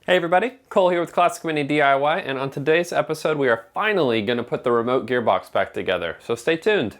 Hey everybody, Cole here with Classic Mini DIY, and on today's episode we are finally going to put the remote gearbox back together, so stay tuned.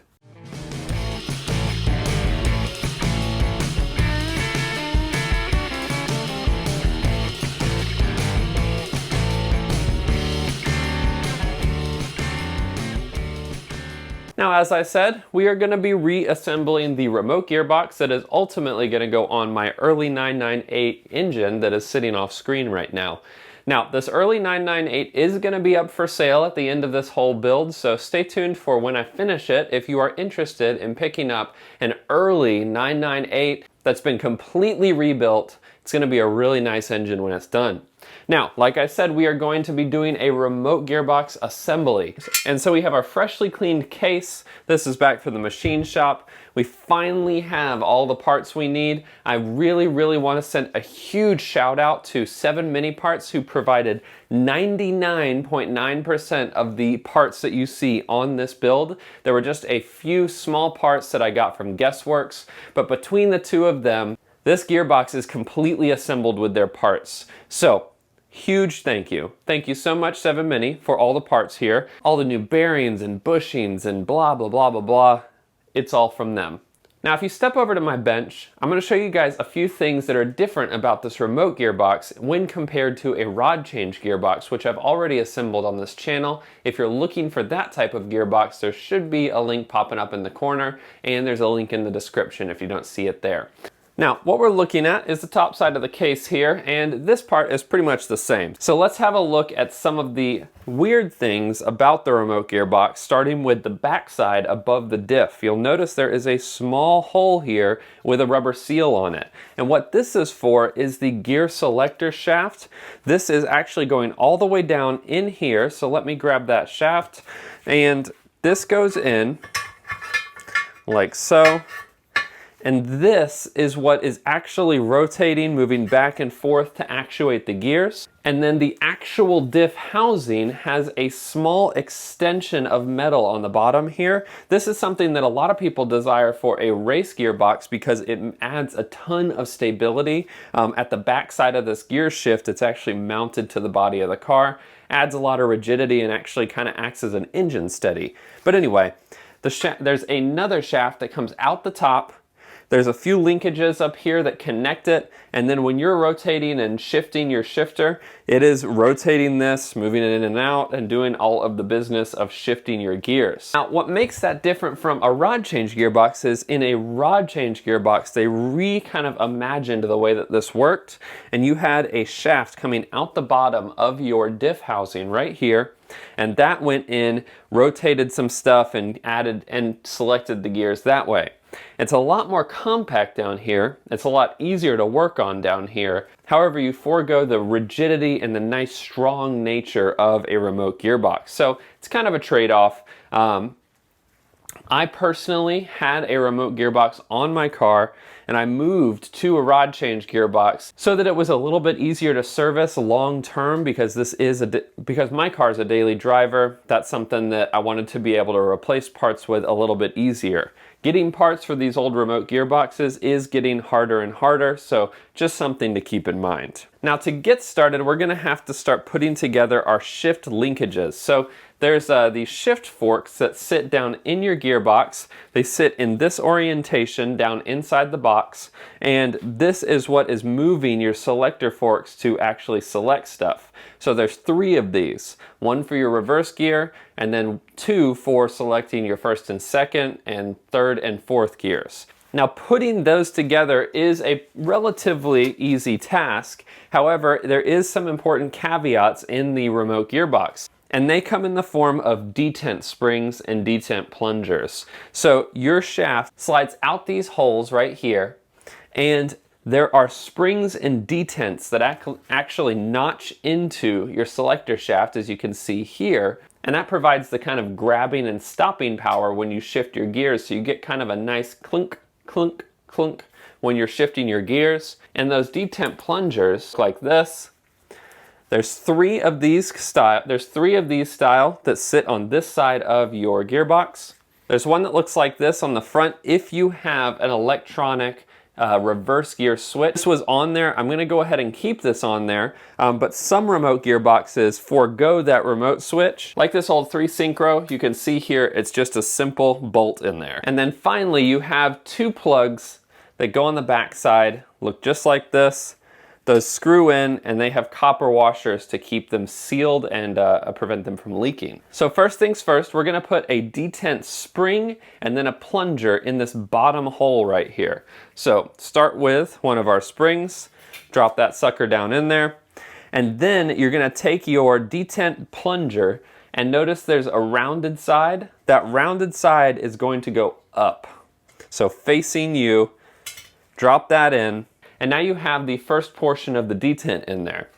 Now, as I said, we are going to be reassembling the remote gearbox that is ultimately going to go on my early 998 engine that is sitting off screen right now. Now, this early 998 is going to be up for sale at the end of this whole build, so stay tuned for when I finish it if you are interested in picking up an early 998 that's been completely rebuilt. It's going to be a really nice engine when it's done. Now, like I said, we are going to be doing a remote gearbox assembly. And so we have our freshly cleaned case. This is back from the machine shop. We finally have all the parts we need. I really want to send a huge shout out to 7 Mini Parts who provided 99.9% of the parts that you see on this build. There were just a few small parts that I got from Guessworks, but between the two of them, this gearbox is completely assembled with their parts. So, huge thank you. Thank you so much, 7 Mini, for all the parts here. All the new bearings and bushings and blah, blah, blah, blah, blah. It's all from them. Now, if you step over to my bench, I'm going to show you guys a few things that are different about this remote gearbox when compared to a rod change gearbox, which I've already assembled on this channel. If you're looking for that type of gearbox, there should be a link popping up in the corner, and there's a link in the description if you don't see it there. Now, what we're looking at is the top side of the case here, and this part is pretty much the same. So let's have a look at some of the weird things about the remote gearbox, starting with the back side above the diff. You'll notice there is a small hole here with a rubber seal on it. And what this is for is the gear selector shaft. This is actually going all the way down in here, so let me grab that shaft. And this goes in like so. And this is what is actually rotating, moving back and forth to actuate the gears. And then the actual diff housing has a small extension of metal on the bottom here. This is something that a lot of people desire for a race gearbox because it adds a ton of stability. At the back side of this gear shift, it's actually mounted to the body of the car. Adds a lot of rigidity and actually kind of acts as an engine steady. But anyway, there's another shaft that comes out the top. There's a few linkages up here that connect it, and then when you're rotating and shifting your shifter, it is rotating this, moving it in and out, and doing all of the business of shifting your gears. Now, what makes that different from a rod change gearbox is in a rod change gearbox, they kind of imagined the way that this worked, and you had a shaft coming out the bottom of your diff housing right here, and that went in, rotated some stuff, and added and selected the gears that way. It's a lot more compact down here. It's a lot easier to work on down here. However, you forego the rigidity and the nice strong nature of a remote gearbox. So it's kind of a trade-off. I personally had a remote gearbox on my car, and I moved to a rod change gearbox so that it was a little bit easier to service long term because because my car is a daily driver. That's something that I wanted to be able to replace parts with a little bit easier. Getting parts for these old remote gearboxes is getting harder and harder, so just something to keep in mind. Now, to get started, we're going to have to start putting together our shift linkages. So there's these shift forks that sit down in your gearbox. They sit in this orientation down inside the box, and this is what is moving your selector forks to actually select stuff. So there's 3 of these, one for your reverse gear, and then 2 for selecting your first and second, and third and fourth gears. Now, putting those together is a relatively easy task. However, there is some important caveats in the remote gearbox, and they come in the form of detent springs and detent plungers. So your shaft slides out these holes right here, and there are springs and detents that actually notch into your selector shaft, as you can see here, and that provides the kind of grabbing and stopping power when you shift your gears, so you get kind of a nice clunk, clunk, clunk when you're shifting your gears. And those detent plungers, like this, there's 3 of these style that sit on this side of your gearbox. There's one that looks like this on the front if you have an electronic reverse gear switch. This was on there. I'm going to go ahead and keep this on there, but some remote gearboxes forego that remote switch. Like this old 3 Syncro, you can see here it's just a simple bolt in there. And then finally you have 2 plugs that go on the back side, look just like this. Those screw in and they have copper washers to keep them sealed and prevent them from leaking. So first things first, we're gonna put a detent spring and then a plunger in this bottom hole right here. So start with one of our springs, drop that sucker down in there, and then you're gonna take your detent plunger and notice there's a rounded side. That rounded side is going to go up. So facing you, drop that in, and now you have the first portion of the detent in there.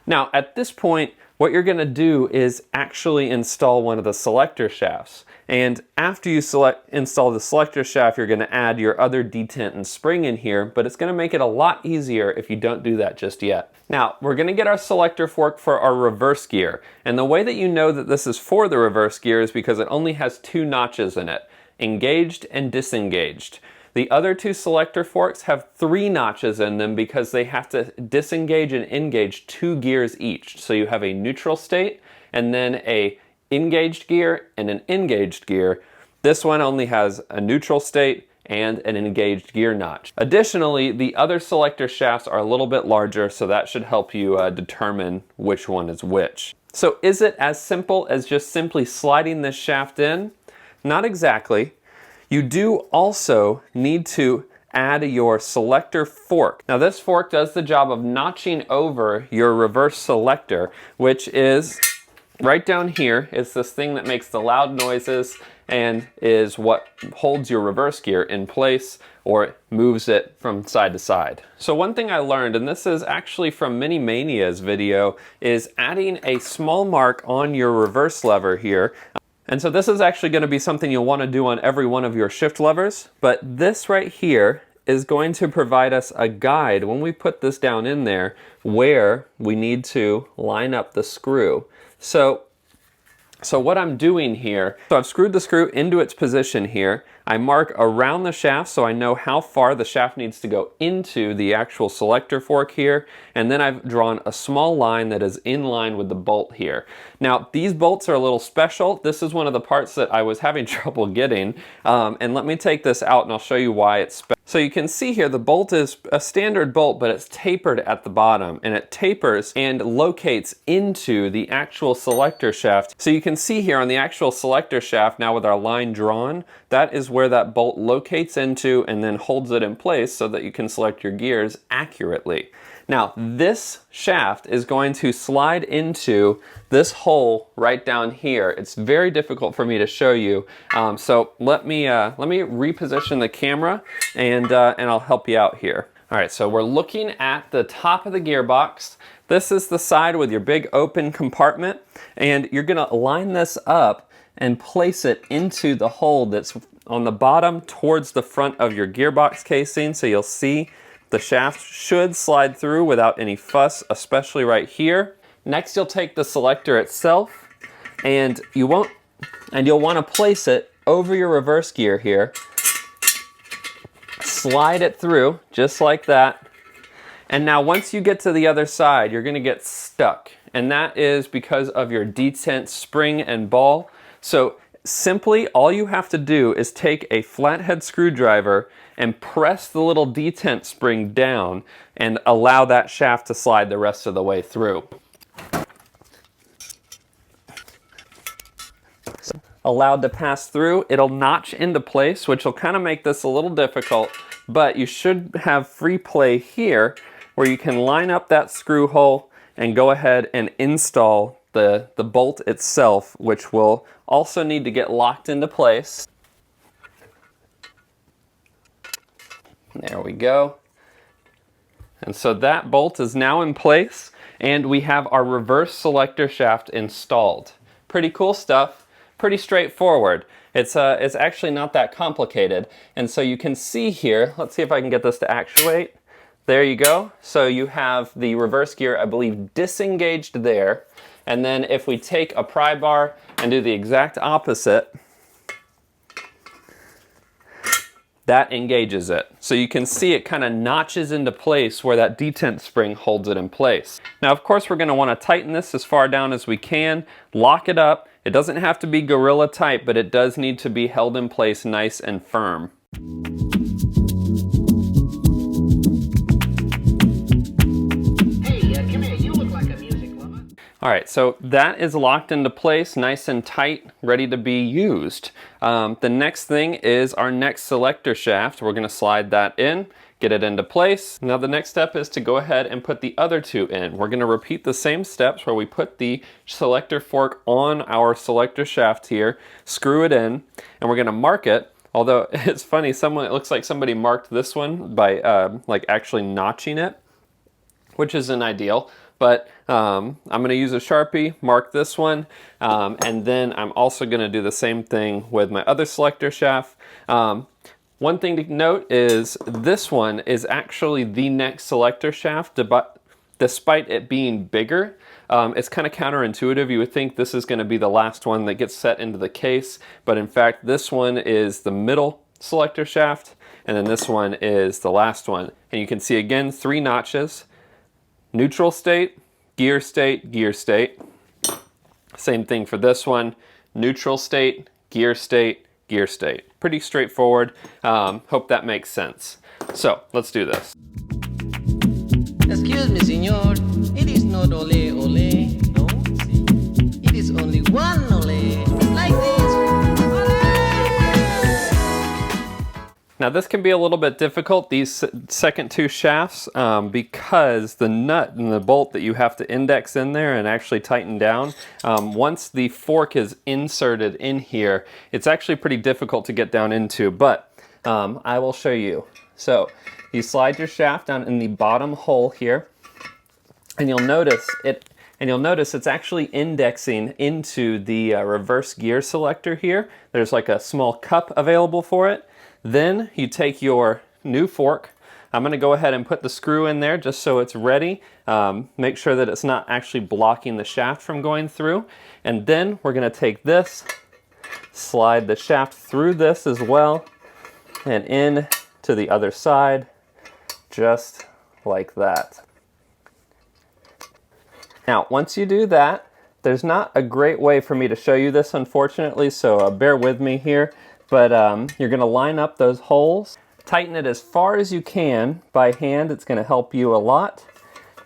Now at this point, what you're gonna do is actually install one of the selector shafts. And after you install the selector shaft, you're gonna add your other detent and spring in here, but it's gonna make it a lot easier if you don't do that just yet. Now, we're gonna get our selector fork for our reverse gear. And the way that you know that this is for the reverse gear is because it only has 2 notches in it, engaged and disengaged. The other 2 selector forks have 3 notches in them because they have to disengage and engage 2 gears each. So you have a neutral state and then a engaged gear and an engaged gear. This one only has a neutral state and an engaged gear notch. Additionally, the other selector shafts are a little bit larger, so that should help you determine which one is which. So is it as simple as just simply sliding this shaft in? Not exactly. You do also need to add your selector fork. Now this fork does the job of notching over your reverse selector, which is right down here. It's this thing that makes the loud noises and is what holds your reverse gear in place or moves it from side to side. So one thing I learned, and this is actually from Mini Mania's video, is adding a small mark on your reverse lever here. And so this is actually going to be something you'll want to do on every one of your shift levers, but this right here is going to provide us a guide when we put this down in there where we need to line up the screw. So what I'm doing here, so I've screwed the screw into its position here. I mark around the shaft so I know how far the shaft needs to go into the actual selector fork here, and then I've drawn a small line that is in line with the bolt here. Now these bolts are a little special. This is one of the parts that I was having trouble getting, and let me take this out and I'll show you why it's special. So you can see here the bolt is a standard bolt, but it's tapered at the bottom, and it tapers and locates into the actual selector shaft. So you can see here on the actual selector shaft now with our line drawn, that is where that bolt locates into and then holds it in place so that you can select your gears accurately. Now this shaft is going to slide into this hole right down here. It's very difficult for me to show you, so let me reposition the camera and I'll help you out here. All right, so we're looking at the top of the gearbox. This is the side with your big open compartment, and you're gonna line this up and place it into the hole that's on the bottom towards the front of your gearbox casing. So you'll see the shaft should slide through without any fuss, especially right here. Next, you'll take the selector itself and you'll want to place it over your reverse gear here. Slide it through just like that. And now once you get to the other side, you're going to get stuck. And that is because of your detent spring and ball. So simply all you have to do is take a flathead screwdriver and press the little detent spring down and allow that shaft to slide the rest of the way through. Allowed to pass through, it'll notch into place, which will kind of make this a little difficult, but you should have free play here where you can line up that screw hole and go ahead and install the bolt itself, which will also need to get locked into place. There we go. And so that bolt is now in place, and we have our reverse selector shaft installed. Pretty cool stuff. Pretty straightforward. It's actually not that complicated. And so you can see here, let's see if I can get this to actuate. There you go. So you have the reverse gear, I believe, disengaged there. And then if we take a pry bar and do the exact opposite, that engages it. So you can see it kind of notches into place where that detent spring holds it in place. Now, of course, we're going to want to tighten this as far down as we can, lock it up. It doesn't have to be gorilla tight, but it does need to be held in place nice and firm. All right, so that is locked into place, nice and tight, ready to be used. The next thing is our next selector shaft. We're gonna slide that in, get it into place. Now the next step is to go ahead and put the other two in. We're gonna repeat the same steps where we put the selector fork on our selector shaft here, screw it in, and we're gonna mark it. Although it's funny, it looks like somebody marked this one by like actually notching it, which isn't ideal. But I'm going to use a Sharpie, mark this one, and then I'm also going to do the same thing with my other selector shaft. One thing to note is this one is actually the next selector shaft, despite it being bigger. It's kind of counterintuitive. You would think this is going to be the last one that gets set into the case, but in fact this one is the middle selector shaft, and then this one is the last one. And you can see again 3 notches. Neutral state, gear state, gear state. Same thing for this one. Neutral state, gear state, gear state. Pretty straightforward. Hope that makes sense. So let's do this. Excuse me, senor. It is not ole ole. No, see. It is only one ole. Like this. Now this can be a little bit difficult, these second 2 shafts, because the nut and the bolt that you have to index in there and actually tighten down, once the fork is inserted in here, it's actually pretty difficult to get down into, but I will show you. So you slide your shaft down in the bottom hole here, and you'll notice it's actually indexing into the reverse gear selector here. There's like a small cup available for it. Then you take your new fork. I'm going to go ahead and put the screw in there just so it's ready. Make sure that it's not actually blocking the shaft from going through. And then we're going to take this, slide the shaft through this as well, and in to the other side, just like that. Now, once you do that, there's not a great way for me to show you this, unfortunately, so bear with me here. But you're going to line up those holes, tighten it as far as you can by hand. It's going to help you a lot.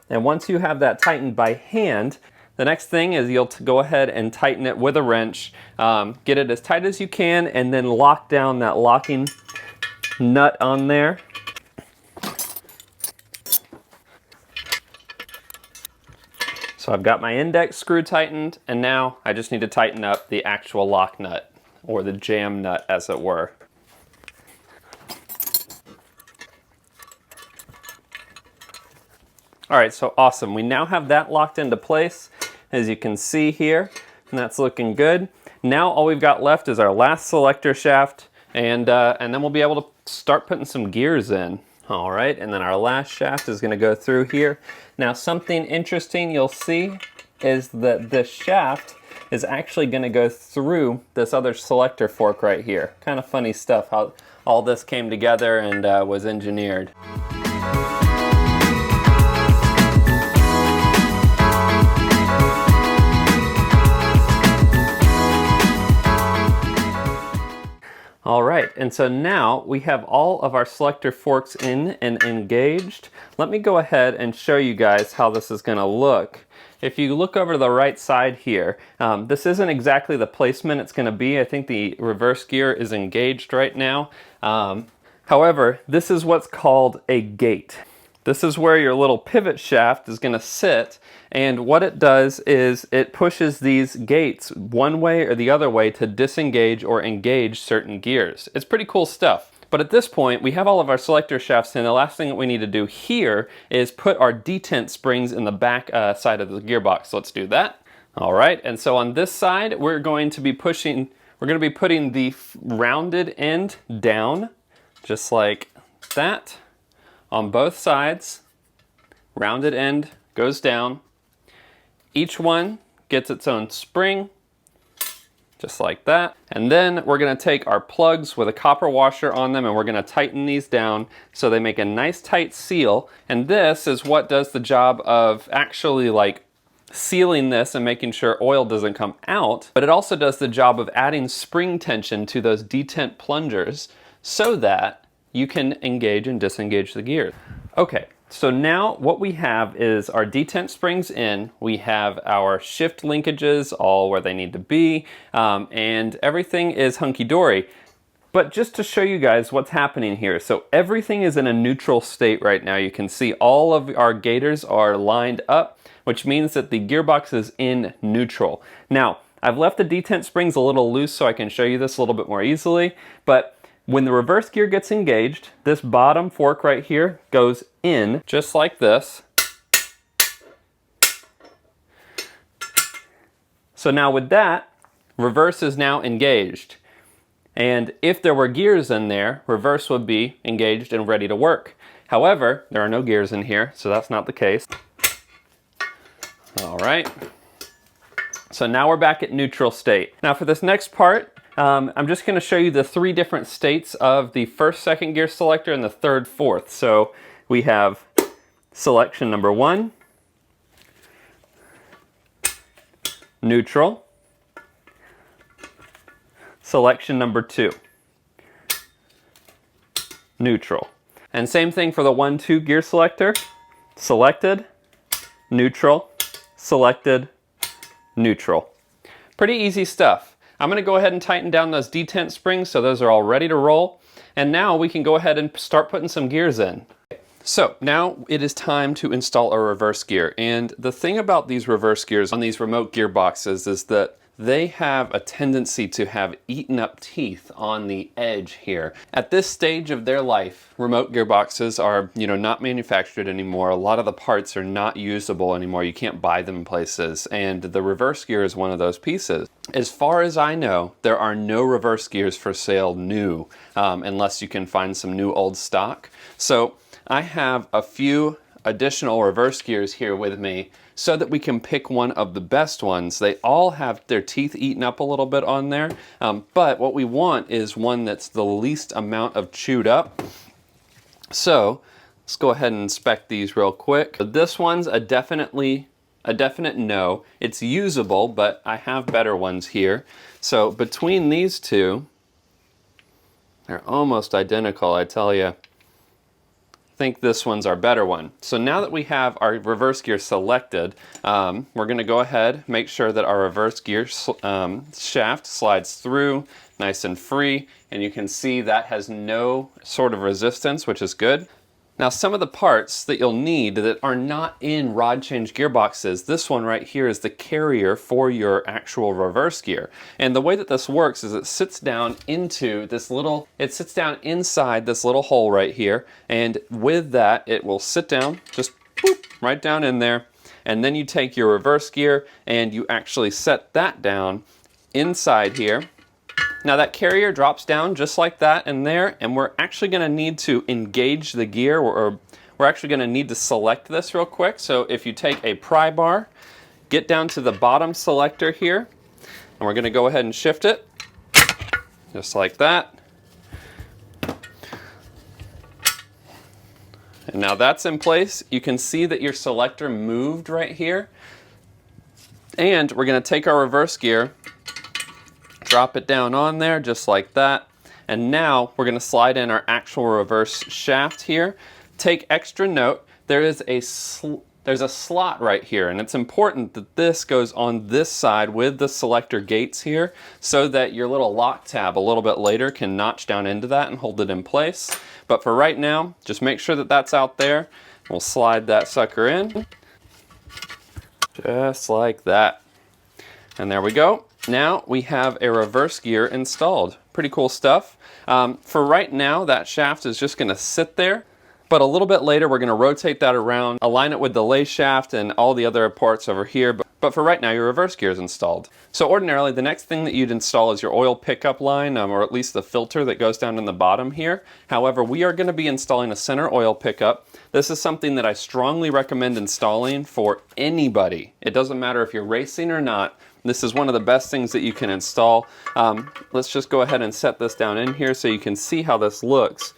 And once you have that tightened by hand, the next thing is you'll go ahead and tighten it with a wrench. Get it as tight as you can, and then lock down that locking nut on there. So I've got my index screw tightened, and now I just need to tighten up the actual lock nut, or the jam nut as it were. All right, so awesome. We now have that locked into place, as you can see here, and that's looking good. Now all we've got left is our last selector shaft, and then we'll be able to start putting some gears in. All right, and then our last shaft is going to go through here. Now something interesting you'll see is that this shaft is actually going to go through this other selector fork right here. Kind of funny stuff how all this came together and was engineered. All right, and so now we have all of our selector forks in and engaged. Let me go ahead and show you guys how this is going to look. If you look over to the right side here, this isn't exactly the placement it's going to be. I think the reverse gear is engaged right now. However, this is what's called a gate. This is where your little pivot shaft is going to sit, and what it does is it pushes these gates one way or the other way to disengage or engage certain gears. It's pretty cool stuff. But at this point, we have all of our selector shafts in. The last thing that we need to do here is put our detent springs in the back side of the gearbox. So let's do that. All right, and so on this side, we're going to be putting the rounded end down, just like that, on both sides. Rounded end goes down. Each one gets its own spring. just like that. And then we're gonna take our plugs with a copper washer on them and we're gonna tighten these down so they make a nice tight seal. And this is what does the job of actually like sealing this and making sure oil doesn't come out, but it also does the job of adding spring tension to those detent plungers so that you can engage and disengage the gears. Okay, so now what we have is our detent springs in, we have our shift linkages all where they need to be, and everything is hunky-dory. But just to show you guys what's happening here, so everything is in a neutral state right now. You can see all of our gators are lined up, which means that the gearbox is in neutral. Now, I've left the detent springs a little loose so I can show you this a little bit more easily, but when the reverse gear gets engaged, this bottom fork right here goes in just like this. So now with that, reverse is now engaged. And if there were gears in there, reverse would be engaged and ready to work. However, there are no gears in here, so that's not the case. All right, so now we're back at neutral state. Now for this next part, I'm just gonna show you the 3 different states of the first, second gear selector and the third, fourth. So we have selection number 1, neutral, selection number 2, neutral. And same thing for the 1, 2 gear selector, selected, neutral, selected, neutral. Pretty easy stuff. I'm gonna go ahead and tighten down those detent springs so those are all ready to roll. And now we can go ahead and start putting some gears in. So now it is time to install a reverse gear. And the thing about these reverse gears on these remote gearboxes is that they have a tendency to have eaten up teeth on the edge here. At this stage of their life, remote gearboxes are, not manufactured anymore. A lot of the parts are not usable anymore. You can't buy them in places, and the reverse gear is one of those pieces. As far as I know, there are no reverse gears for sale new, unless you can find some new old stock. So I have a few additional reverse gears here with me so that we can pick one of the best ones. They all have their teeth eaten up a little bit on there, but what we want is one that's the least amount of chewed up. So let's go ahead and inspect these real quick. This one's a definite no. It's usable, but I have better ones here. So between these two, they're almost identical, I tell you. I think this one's our better one. So now that we have our reverse gear selected, we're gonna go ahead, make sure that our reverse gear shaft slides through nice and free, and you can see that has no sort of resistance, which is good. Now some of the parts that you'll need that are not in rod change gearboxes, this one right here is the carrier for your actual reverse gear. And the way that this works is it sits down into this little, inside this little hole right here, and with that it will sit down, just boop, right down in there, and then you take your reverse gear and you actually set that down inside here. Now that carrier drops down just like that in there, and we're actually going to need to engage the gear, or we're actually going to need to select this real quick. So if you take a pry bar, get down to the bottom selector here, and we're going to go ahead and shift it, just like that. And now that's in place. You can see that your selector moved right here. And we're going to take our reverse gear, drop it down on there just like that, and now we're going to slide in our actual reverse shaft here. Take extra note, there's a slot right here, and it's important that this goes on this side with the selector gates here so that your little lock tab a little bit later can notch down into that and hold it in place. But for right now, just make sure that that's out there. We'll slide that sucker in just like that, and there we go. Now we have a reverse gear installed. Pretty cool stuff. For right now, that shaft is just gonna sit there, but a little bit later we're gonna rotate that around, align it with the lay shaft and all the other parts over here. But for right now, your reverse gear is installed. So ordinarily, the next thing that you'd install is your oil pickup line, or at least the filter that goes down in the bottom here. However, we are going to be installing a center oil pickup. This is something that I strongly recommend installing for anybody. It doesn't matter if you're racing or not. This is one of the best things that you can install. Let's just go ahead and set this down in here so you can see how this looks.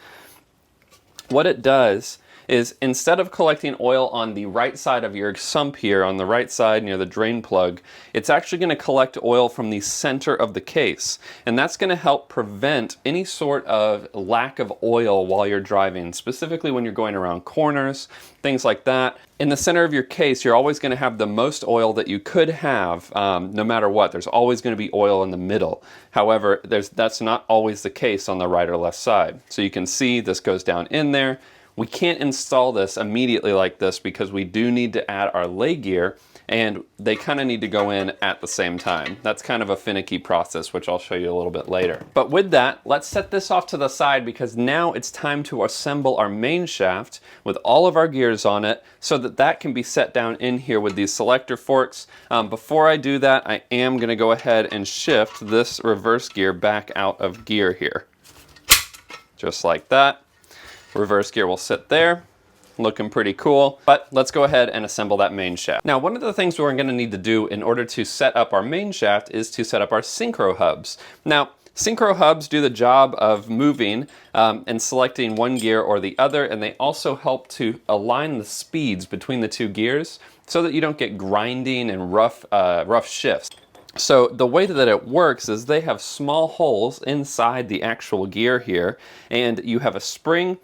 What it does is, instead of collecting oil on the right side of your sump here, on the right side near the drain plug, it's actually going to collect oil from the center of the case. And that's going to help prevent any sort of lack of oil while you're driving, specifically when you're going around corners, things like that. In the center of your case, you're always going to have the most oil that you could have, no matter what. There's always going to be oil in the middle. However, that's not always the case on the right or left side. So you can see this goes down in there. We can't install this immediately like this because we do need to add our lay gear, and they kind of need to go in at the same time. That's kind of a finicky process, which I'll show you a little bit later. But with that, let's set this off to the side because now it's time to assemble our main shaft with all of our gears on it so that that can be set down in here with these selector forks. Before I do that, I am going to go ahead and shift this reverse gear back out of gear here. Just like that. Reverse gear will sit there, looking pretty cool. But let's go ahead and assemble that main shaft. Now, one of the things we're going to need to do in order to set up our main shaft is to set up our Syncro hubs. Now, Syncro hubs do the job of moving and selecting one gear or the other, and they also help to align the speeds between the two gears so that you don't get grinding and rough shifts. So the way that it works is they have small holes inside the actual gear here, and you have a spring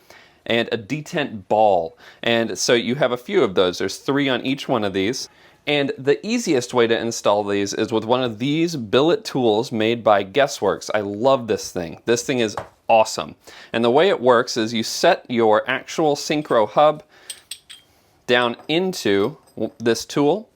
and a detent ball. And so you have a few of those. There's 3 on each one of these. And the easiest way to install these is with one of these billet tools made by Guessworks. I love this thing. This thing is awesome. And the way it works is you set your actual Syncro hub down into this tool.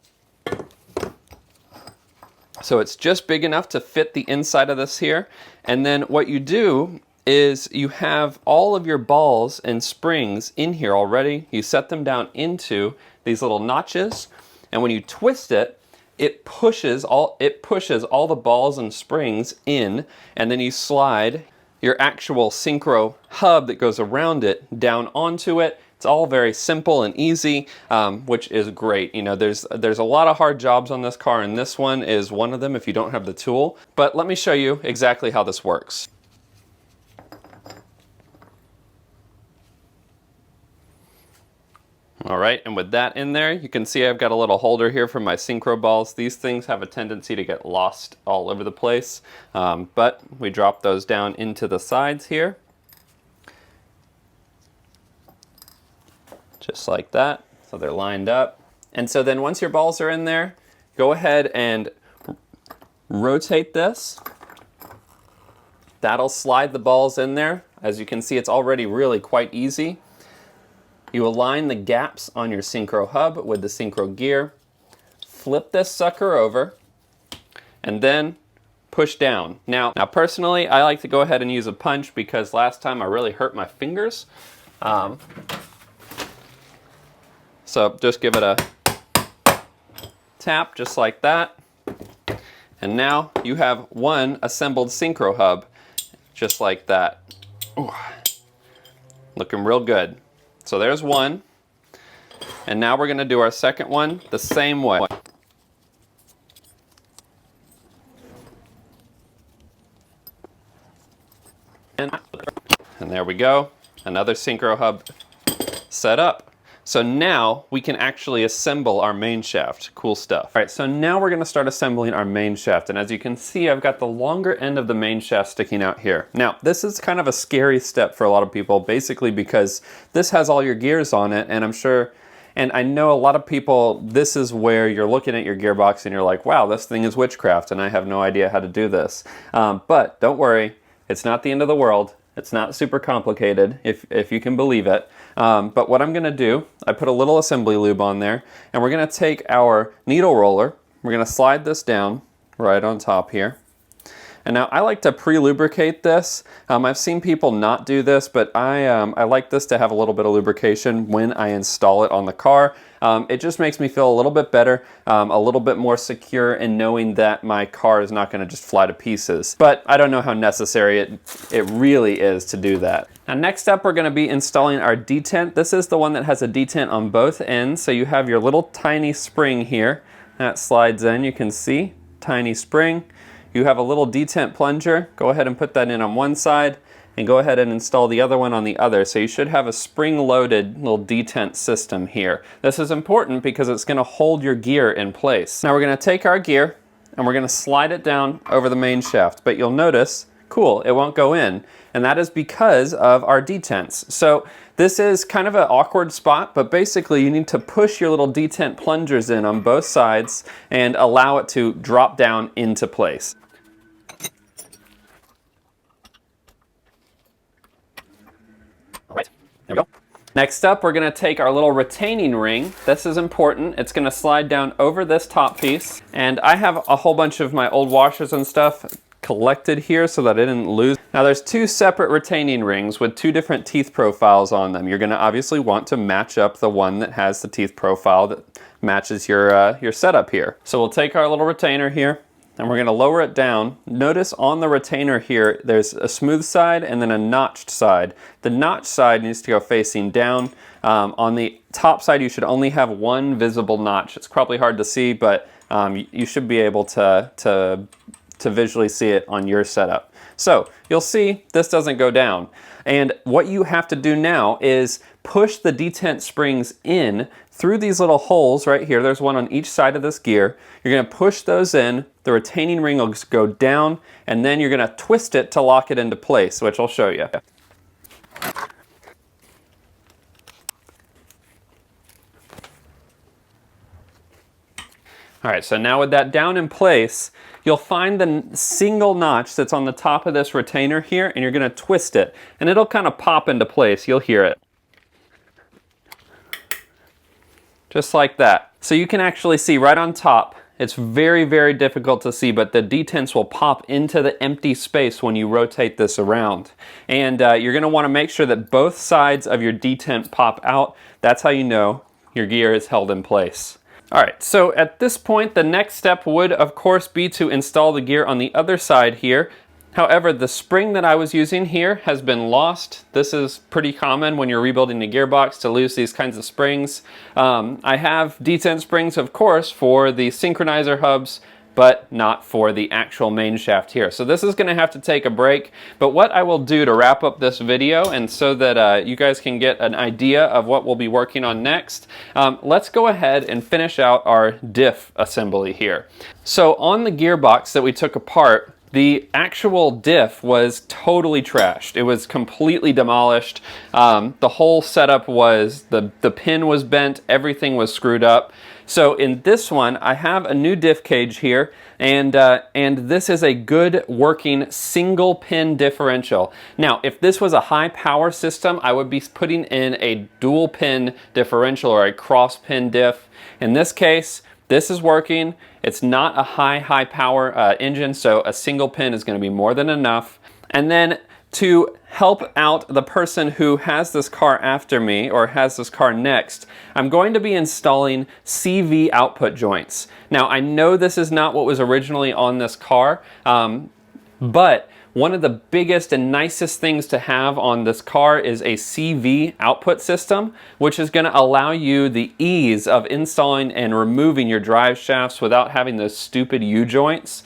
So it's just big enough to fit the inside of this here. And then what you do is you have all of your balls and springs in here already. You set them down into these little notches, and when you twist it, it pushes all the balls and springs in, and then you slide your actual Syncro hub that goes around it down onto it. It's all very simple and easy, which is great. You know, there's a lot of hard jobs on this car, and this one is one of them if you don't have the tool. But let me show you exactly how this works. All right, and with that in there, you can see I've got a little holder here for my Syncro balls. These things have a tendency to get lost all over the place, but we drop those down into the sides here. Just like that, so they're lined up. And so then once your balls are in there, go ahead and rotate this. That'll slide the balls in there. As you can see, it's already really quite easy. You align the gaps on your Syncro hub with the Syncro gear, flip this sucker over, and then push down. Now personally, I like to go ahead and use a punch because last time I really hurt my fingers. So just give it a tap just like that. And now you have one assembled Syncro hub just like that. Ooh. Looking real good. So there's one. And now we're going to do our second one the same way. And there we go. Another Syncro hub set up. So now we can actually assemble our main shaft. Cool stuff. All right, so now we're gonna start assembling our main shaft. And as you can see, I've got the longer end of the main shaft sticking out here. Now, this is kind of a scary step for a lot of people, basically because this has all your gears on it, and I'm sure, and I know a lot of people, this is where you're looking at your gearbox and you're like, wow, this thing is witchcraft and I have no idea how to do this. But don't worry, it's not the end of the world. It's not super complicated, if you can believe it. But what I'm gonna do, I put a little assembly lube on there, and we're gonna take our needle roller, we're gonna slide this down right on top here. And now I like to pre-lubricate this. I've seen people not do this, but I like this to have a little bit of lubrication when I install it on the car. It just makes me feel a little bit better, a little bit more secure in knowing that my car is not going to just fly to pieces. But I don't know how necessary it really is to do that. Now next up, we're going to be installing our detent. This is the one that has a detent on both ends. So you have your little tiny spring here that slides in. You can see, tiny spring. You have a little detent plunger. Go ahead and put that in on one side and go ahead and install the other one on the other. So you should have a spring-loaded little detent system here. This is important because it's going to hold your gear in place. Now we're going to take our gear and we're going to slide it down over the main shaft. But you'll notice, cool, it won't go in. And that is because of our detents. So this is kind of an awkward spot, but basically you need to push your little detent plungers in on both sides and allow it to drop down into place. All right, there we go. Next up, we're going to take our little retaining ring. This is important. It's going to slide down over this top piece. And I have a whole bunch of my old washers and stuff collected here so that I didn't lose. Now there's two separate retaining rings with two different teeth profiles on them. You're going to obviously want to match up the one that has the teeth profile that matches your setup here. So we'll take our little retainer here and we're going to lower it down. Notice on the retainer here, there's a smooth side and then a notched side. The notched side needs to go facing down. On the top side, you should only have one visible notch. It's probably hard to see, but you should be able to visually see it on your setup. So you'll see this doesn't go down. And what you have to do now is push the detent springs in through these little holes right here. There's one on each side of this gear. You're going to push those in. The retaining ring will go down, and then you're going to twist it to lock it into place, which I'll show you. All right, so now with that down in place, you'll find the single notch that's on the top of this retainer here, and you're going to twist it, and it'll kind of pop into place. You'll hear it. Just like that. So you can actually see right on top. It's very, very difficult to see, but the detents will pop into the empty space when you rotate this around. And you're going to want to make sure that both sides of your detent pop out. That's how you know your gear is held in place. All right, so at this point, the next step would, of course, be to install the gear on the other side here. However, the spring that I was using here has been lost. This is pretty common when you're rebuilding a gearbox to lose these kinds of springs. I have detent springs, of course, for the synchronizer hubs, but not for the actual main shaft here. So this is gonna have to take a break, but what I will do to wrap up this video and so that you guys can get an idea of what we'll be working on next, let's go ahead and finish out our diff assembly here. So on the gearbox that we took apart, the actual diff was totally trashed. It was completely demolished. The whole setup was, the pin was bent, everything was screwed up. So in this one, I have a new diff cage here, and this is a good working single pin differential. Now, if this was a high power system, I would be putting in a dual pin differential or a cross pin diff. In this case, this is working. It's not a high power engine, so a single pin is going to be more than enough. And then to help out the person who has this car after me or has this car next, I'm going to be installing CV output joints. Now, I know this is not what was originally on this car, but one of the biggest and nicest things to have on this car is a CV output system, which is going to allow you the ease of installing and removing your drive shafts without having those stupid U-joints.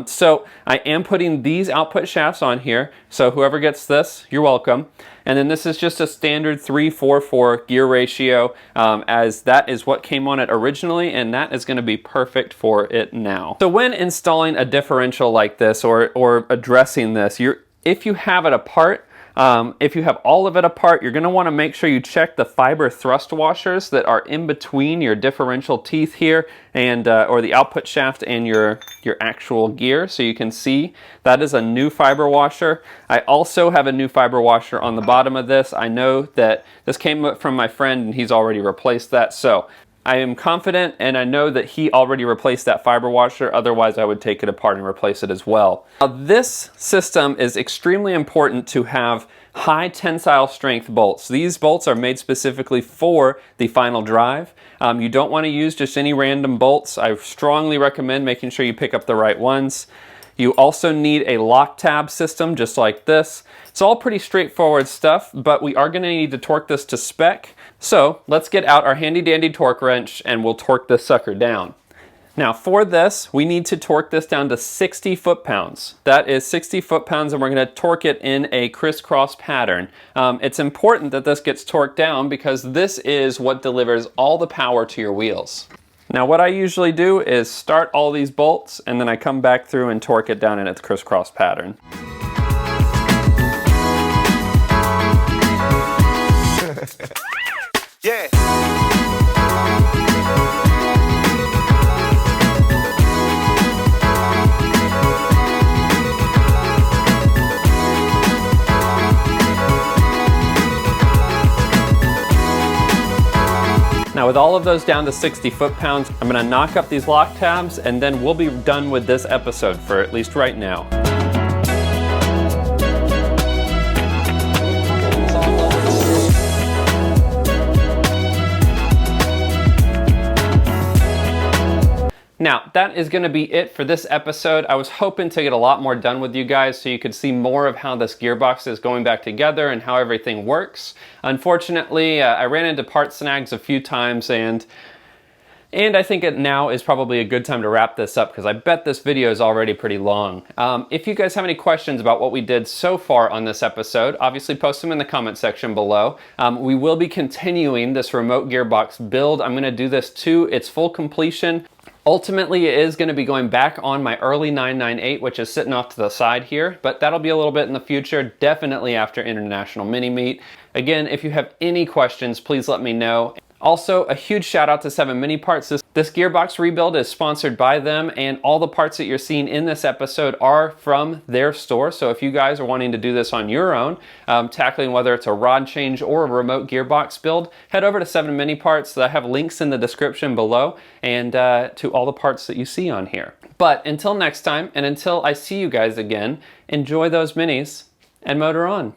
So I am putting these output shafts on here, so whoever gets this, you're welcome. And then this is just a standard 3-4-4 gear ratio, as that is what came on it originally, and that is going to be perfect for it now. So when installing a differential like this or addressing this, if you have it apart, if you have all of it apart, you're going to want to make sure you check the fiber thrust washers that are in between your differential teeth here and or the output shaft and your actual gear, so you can see that is a new fiber washer. I also have a new fiber washer on the bottom of this. I know that this came up from my friend and he's already replaced that, so I am confident and I know that he already replaced that fiber washer, otherwise I would take it apart and replace it as well. Now, this system is extremely important to have high tensile strength bolts. These bolts are made specifically for the final drive. You don't want to use just any random bolts. I strongly recommend making sure you pick up the right ones. You also need a lock tab system just like this. It's all pretty straightforward stuff, but we are going to need to torque this to spec. So let's get out our handy dandy torque wrench and we'll torque this sucker down. Now for this, we need to torque this down to 60 foot-pounds. That is 60 foot-pounds, and we're going to torque it in a crisscross pattern. It's important that this gets torqued down because this is what delivers all the power to your wheels. Now what I usually do is start all these bolts and then I come back through and torque it down in its crisscross pattern. Yeah. Now with all of those down to 60 foot-pounds, I'm gonna knock up these lock tabs and then we'll be done with this episode for at least right now. Now, that is going to be it for this episode. I was hoping to get a lot more done with you guys so you could see more of how this gearbox is going back together and how everything works. Unfortunately, I ran into part snags a few times and I think it now is probably a good time to wrap this up because I bet this video is already pretty long. If you guys have any questions about what we did so far on this episode, obviously post them in the comment section below. We will be continuing this remote gearbox build. I'm going to do this to its full completion. Ultimately, it is going to be going back on my early 998, which is sitting off to the side here, but that'll be a little bit in the future, definitely after International Mini Meet. Again, if you have any questions, please let me know. Also, a huge shout out to 7 Mini Parts. This gearbox rebuild is sponsored by them, and all the parts that you're seeing in this episode are from their store. So if you guys are wanting to do this on your own, tackling whether it's a rod change or a remote gearbox build, head over to 7 Mini Parts. I have links in the description below and to all the parts that you see on here. But until next time, and until I see you guys again, enjoy those minis and motor on.